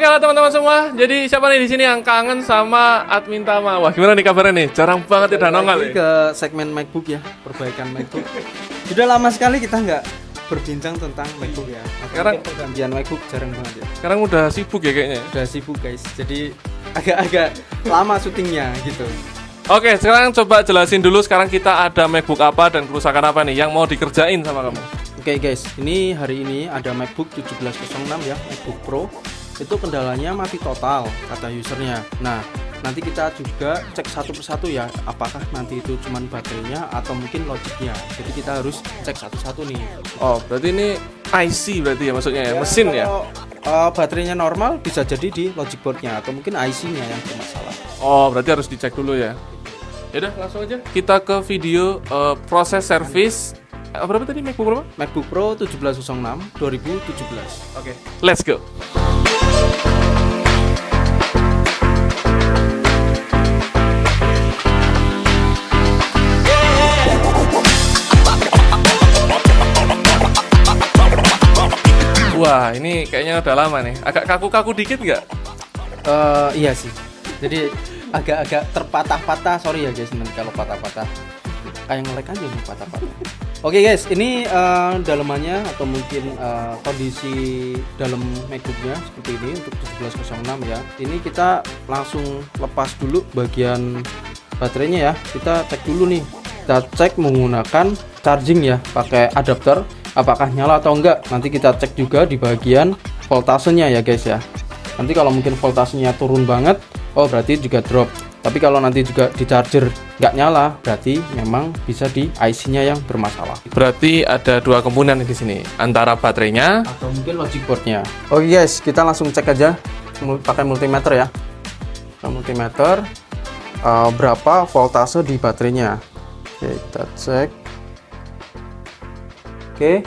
halo teman-teman semua. Jadi siapa nih di sini yang kangen sama admin Tama? Wah, gimana nih kabarnya nih? Jarang banget ya nongol. Ke segmen MacBook ya, perbaikan MacBook. Sudah lama sekali kita nggak berbincang tentang MacBook ya. Sekarang pergantian MacBook jarang banget ya. Sekarang udah sibuk ya kayaknya. Udah sibuk guys. Jadi agak-agak lama syutingnya gitu. Oke, sekarang coba jelasin dulu sekarang kita ada MacBook apa dan kerusakan apa nih yang mau dikerjain sama kamu. Oke guys, ini hari ini ada MacBook 1706 ya, MacBook Pro. Itu kendalanya mati total kata usernya. Nah, nanti kita juga cek satu persatu ya, apakah nanti itu cuman baterainya atau mungkin logiknya. Jadi kita harus cek satu-satu nih. Oh, berarti ini IC berarti ya maksudnya ya, mesin ya? Baterainya normal bisa jadi di logic boardnya atau mungkin IC-nya yang bermasalah. Oh, berarti harus dicek dulu ya. Yaudah, langsung aja kita ke video proses service. Berapa tadi MacBook berapa? MacBook Pro 1706 2017. Oke, let's go. Wah, ini kayaknya udah lama nih. Agak kaku-kaku dikit nggak? Iya sih. Jadi agak-agak terpatah-patah. Sorry ya guys, nanti kalau patah-patah. Kayak nge-lag aja nih patah-patah. Oke guys, ini dalemannya atau mungkin kondisi dalam MacBooknya seperti ini untuk 1706 ya. Ini kita langsung lepas dulu bagian baterainya ya. Kita cek dulu nih. Kita cek menggunakan charging ya, pakai adapter. Apakah nyala atau enggak? Nanti kita cek juga di bagian voltasenya ya guys ya. Nanti kalau mungkin voltasenya turun banget, oh berarti juga drop. Tapi kalau nanti juga di charger nggak nyala, berarti memang bisa di IC-nya yang bermasalah. Berarti ada dua komponen di sini, antara baterainya atau mungkin logic board-nya. Oke guys, kita langsung cek aja pakai multimeter ya. Multimeter berapa voltase di baterainya. Oke, kita cek. Oke.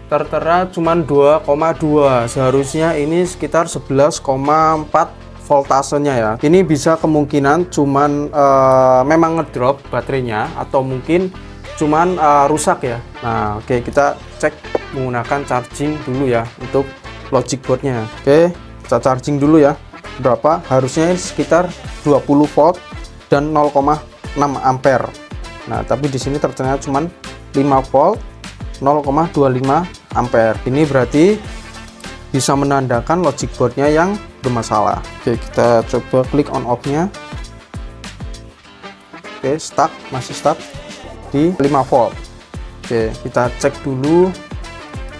Tertera cuman 2,2. Seharusnya ini sekitar 11,4 voltasenya ya. Ini bisa kemungkinan cuman memang ngedrop baterainya atau mungkin cuman rusak ya. Nah, oke, kita cek menggunakan charging dulu ya untuk logic boardnya. Oke, kita charging dulu ya. Berapa? Harusnya sekitar 20 volt dan 0,6 ampere. Nah, tapi di sini tertera cuman 5 volt 0,25 ampere. Ini berarti bisa menandakan logic boardnya yang bermasalah. Oke, kita coba klik on off nya. Oke, stuck, masih stuck di 5 volt. Oke, kita cek dulu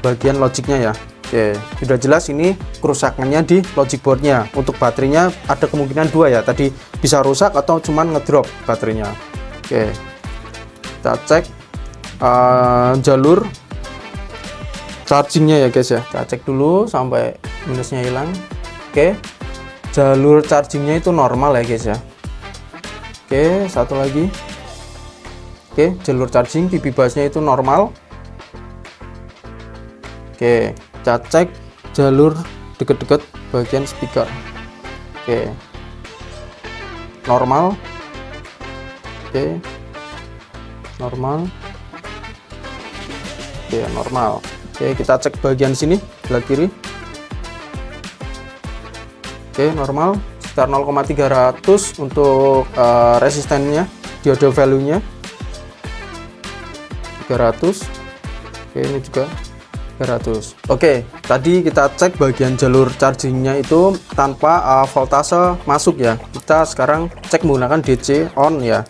bagian logiknya ya. Oke, sudah jelas ini kerusakannya di logic boardnya. Untuk baterainya ada kemungkinan dua ya, tadi bisa rusak atau cuman ngedrop baterainya. Oke, kita cek jalur chargingnya ya guys ya. Kita cek dulu sampai minusnya hilang. Oke, jalur chargingnya itu normal ya guys ya. Oke, satu lagi. Oke, jalur charging PP busnya itu normal. Oke, kita cek jalur deket-deket bagian speaker. Oke, normal. Oke, normal. Oke, normal. Oke, kita cek bagian sini sebelah kiri. Oke, normal. Sekitar 0,300 untuk resistennya, diode value-nya 300. Oke, ini juga 300. Oke, tadi kita cek bagian jalur chargingnya itu tanpa voltase masuk ya. Kita sekarang cek menggunakan DC on ya.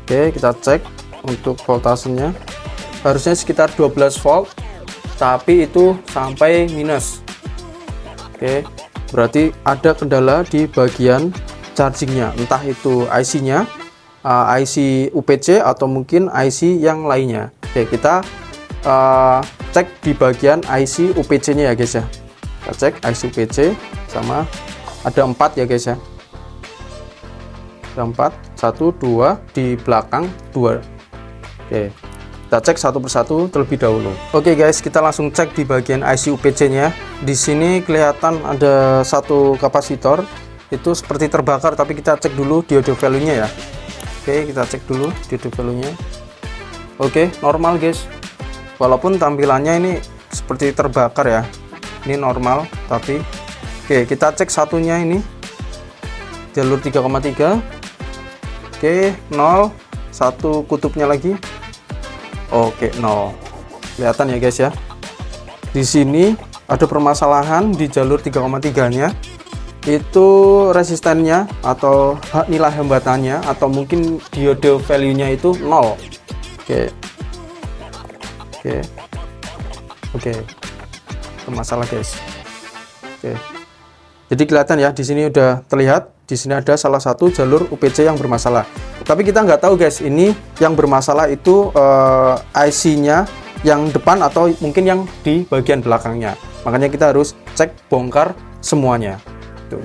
Oke, kita cek untuk voltasenya. Harusnya sekitar 12 volt, tapi itu sampai minus. Oke, berarti ada kendala di bagian chargingnya, entah itu IC-nya, IC UPC atau mungkin IC yang lainnya. Oke, kita cek di bagian IC UPC-nya ya guys ya. Kita cek IC UPC sama ada 4 ya guys ya. Ada 4, 1, 2 di belakang 2. Oke. Kita cek satu persatu terlebih dahulu. Oke guys, kita langsung cek di bagian IC UPC-nya. Di sini kelihatan ada satu kapasitor itu seperti terbakar, tapi kita cek dulu diode value-nya ya. Oke, kita cek dulu diode value-nya. Oke, normal guys. Walaupun tampilannya ini seperti terbakar ya. Ini normal, tapi Oke, kita cek satunya ini jalur 3,3. Oke, 0. Satu kutubnya lagi. Oke, 0. Kelihatan ya guys ya. Di sini ada permasalahan di jalur 3,3-nya. Itu resistennya atau nilai hambatannya atau mungkin diode value-nya itu 0. Oke. Oke. Oke. Bermasalah guys. Oke. Jadi kelihatan ya, di sini udah terlihat, di sini ada salah satu jalur UPC yang bermasalah. Tapi kita nggak tahu guys, ini yang bermasalah itu IC-nya yang depan atau mungkin yang di bagian belakangnya. Makanya kita harus cek bongkar semuanya. Tuh.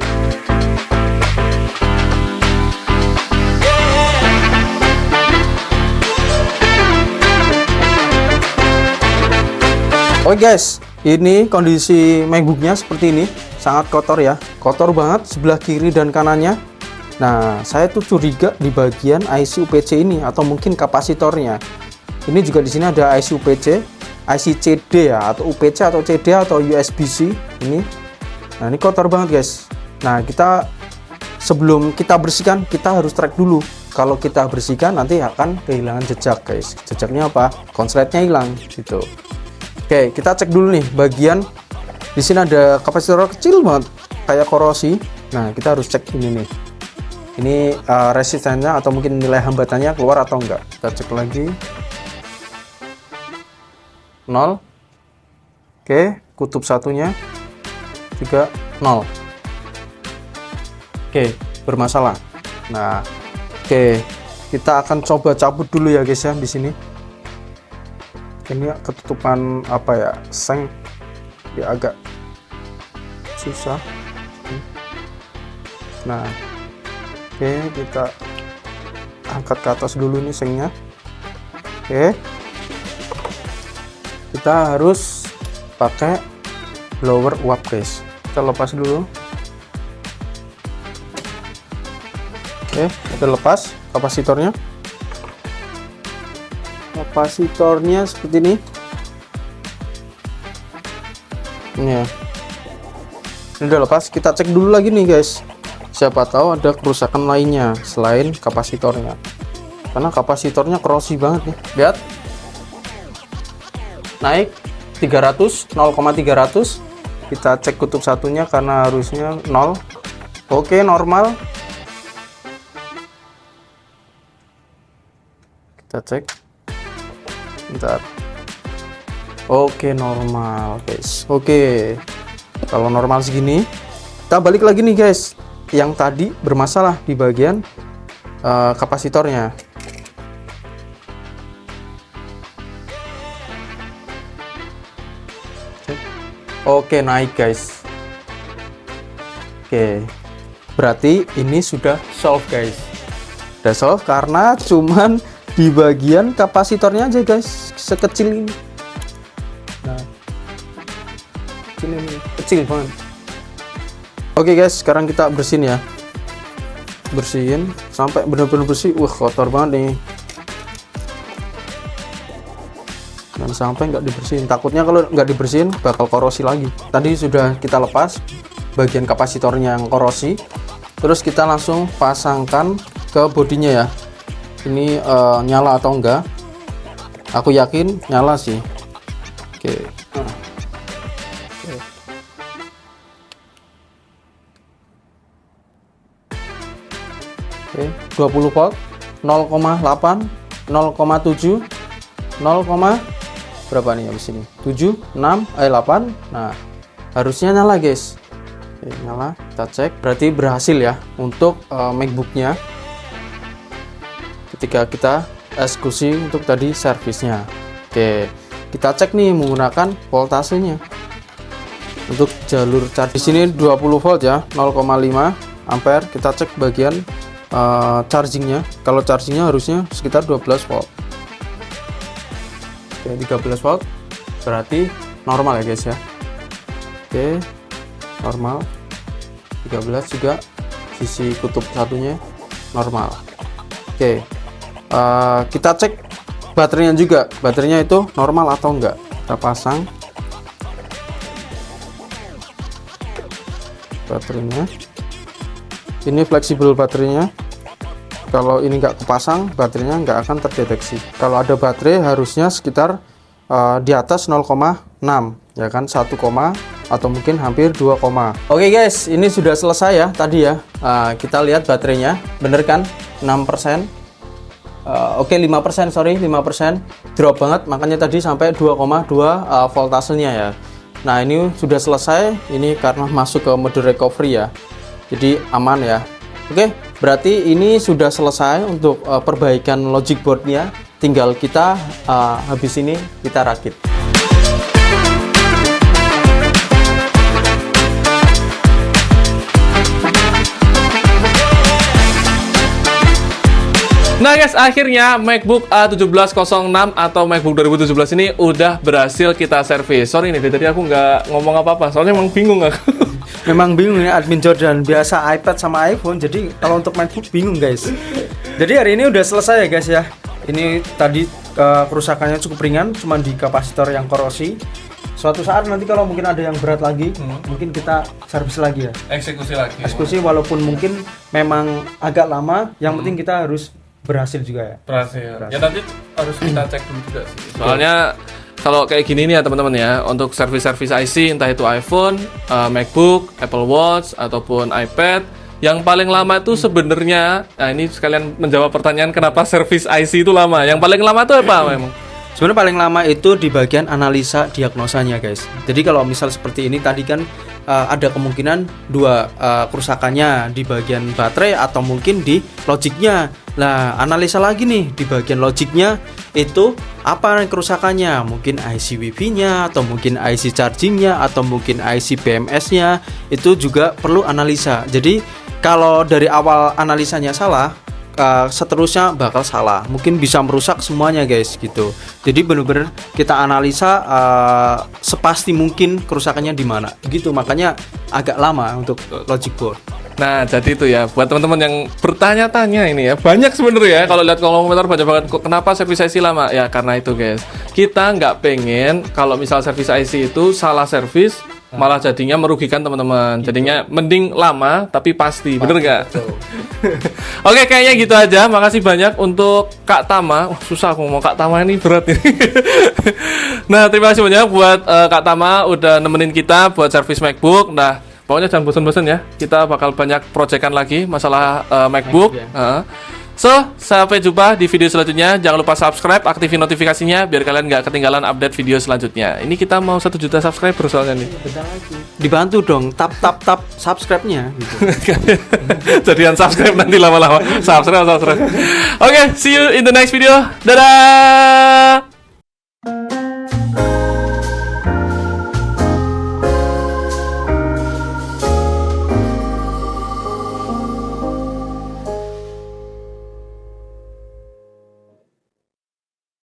Oke guys, ini kondisi MacBook-nya seperti ini. Sangat kotor ya, kotor banget sebelah kiri dan kanannya. Nah, saya tuh curiga di bagian IC UPC ini atau mungkin kapasitornya. Ini juga di sini ada IC UPC, IC CD ya, atau UPC atau CD atau USB-C ini. Nah, ini kotor banget guys. Nah, kita sebelum kita bersihkan, kita harus track dulu. Kalau kita bersihkan nanti akan kehilangan jejak guys. Jejaknya apa? Konsletnya hilang gitu. Oke, kita cek dulu nih bagian. Di sini ada kapasitor kecil banget, kayak korosi. Nah, kita harus cek ini nih. Ini resistennya atau mungkin nilai hambatannya keluar atau enggak. Kita cek lagi. 0. Oke, kutub satunya juga 0. Oke, bermasalah. Nah, oke, kita akan coba cabut dulu ya guys ya di sini. Ini ketutupan apa ya? Seng. Ya agak susah. Nah, oke, kita angkat ke atas dulu nih sengnya. Oke, kita harus pakai blower uap guys. Kita lepas dulu. Oke, kita lepas kapasitornya. Kapasitornya seperti ini. Ini ya. Ini udah lepas, kita cek dulu lagi nih guys. Siapa tahu ada kerusakan lainnya selain kapasitornya. Karena kapasitornya korosi banget nih. Lihat. Naik 300, 0,300. Kita cek kutub satunya karena harusnya 0. Oke, normal. Kita cek. Bentar. Oke, normal guys. Oke, kalau normal segini, kita balik lagi nih guys. Yang tadi bermasalah di bagian kapasitornya. Oke, naik guys. Oke, berarti ini sudah solve guys. Sudah solve karena cuman di bagian kapasitornya aja guys, sekecil ini. Nah, ini kecil banget. Oke guys, sekarang kita bersihin ya. Bersihin sampai benar-benar bersih. Wah, kotor banget nih. Dan sampai nggak dibersihin. Takutnya kalau nggak dibersihin bakal korosi lagi. Tadi sudah kita lepas bagian kapasitornya yang korosi. Terus kita langsung pasangkan ke bodinya ya. Ini nyala atau enggak? Aku yakin nyala sih. Oke. Oke, 20 volt, 0,8, 0,7, 0, berapa nih habis ini? 7, 6, 8. Nah, harusnya nyala guys. Oke, nyala. Kita cek. Berarti berhasil ya untuk MacBook-nya. Ketika kita eksekusi untuk tadi servisnya. Oke, kita cek nih menggunakan voltasenya. Untuk jalur charge di sini 20 volt ya, 0,5 ampere. Kita cek bagian chargingnya. Kalau chargingnya harusnya sekitar 12 volt. Oke, 13 volt berarti normal ya guys ya. Oke, normal. 13 juga sisi kutub satunya normal. Oke, kita cek baterainya juga. Baterainya itu normal atau enggak. Kita pasang. baterainya. Ini fleksibel baterainya. Kalau ini nggak kepasang, baterainya nggak akan terdeteksi. Kalau ada baterai harusnya sekitar di atas 0,6 ya kan, 1, atau mungkin hampir 2. Oke guys, ini sudah selesai ya tadi ya. Kita lihat baterainya, bener kan? 6%. Oke, 5%, sorry, 5%. Drop banget, makanya tadi sampai 2,2 voltasenya ya. Nah, ini sudah selesai. Ini karena masuk ke mode recovery ya. Jadi aman ya. Oke, berarti ini sudah selesai untuk perbaikan logic boardnya. Tinggal kita habis ini kita rakit. Nah guys, akhirnya MacBook A1706 atau MacBook 2017 ini udah berhasil kita servis. Sorry nih, tadi aku nggak ngomong apa-apa, soalnya emang bingung aku. Memang bingung ya admin Jordan, biasa iPad sama iPhone, jadi kalau untuk MacBook bingung guys. Jadi hari ini udah selesai ya guys ya. Ini tadi kerusakannya cukup ringan, cuma di kapasitor yang korosi. Suatu saat nanti kalau mungkin ada yang berat lagi, mungkin kita servis lagi ya. Eksekusi walaupun mungkin memang agak lama, yang penting kita harus berhasil juga ya. Berhasil. Ya nanti harus kita cek dulu juga sih. Soalnya kalau kayak gini nih ya teman-teman ya, untuk servis-servis IC entah itu iPhone, MacBook, Apple Watch ataupun iPad, yang paling lama itu sebenarnya, nah ini sekalian menjawab pertanyaan kenapa servis IC itu lama. Yang paling lama itu apa memang? Sebenarnya paling lama itu di bagian analisa diagnosanya guys. Jadi kalau misal seperti ini tadi kan ada kemungkinan dua kerusakannya di bagian baterai atau mungkin di logiknya. Nah, analisa lagi nih di bagian logiknya itu apa kerusakannya? Mungkin IC Wi-Fi-nya atau mungkin IC charging-nya atau mungkin IC BMS-nya, itu juga perlu analisa. Jadi kalau dari awal analisanya salah, seterusnya bakal salah, mungkin bisa merusak semuanya guys gitu. Jadi benar-benar kita analisa sepasti mungkin kerusakannya di mana gitu, makanya agak lama untuk logic board. Nah, jadi itu ya buat teman-teman yang bertanya-tanya ini ya, banyak sebenarnya ya kalau lihat kolom komentar banyak banget kok kenapa servis IC lama ya, karena itu guys, kita nggak pengen kalau misal servis IC itu salah servis malah jadinya merugikan teman-teman. Jadinya mending lama tapi pasti, bener nggak? Oke, kayaknya gitu aja. Makasih banyak untuk Kak Tama. Susah aku ngomong Kak Tama ini, berat ini. Nah, terima kasih banyak buat Kak Tama udah nemenin kita buat servis MacBook. Nah, pokoknya jangan bosan-bosan ya. Kita bakal banyak proyekan lagi masalah MacBook. So, sampai jumpa di video selanjutnya. Jangan lupa subscribe, aktifin notifikasinya biar kalian nggak ketinggalan update video selanjutnya. Ini kita mau 1 juta subscriber soalnya nih. Dibantu dong, tap subscribe-nya gitu. Jadian subscribe nanti lama-lama. Subscribe. Oke, see you in the next video. Dadah.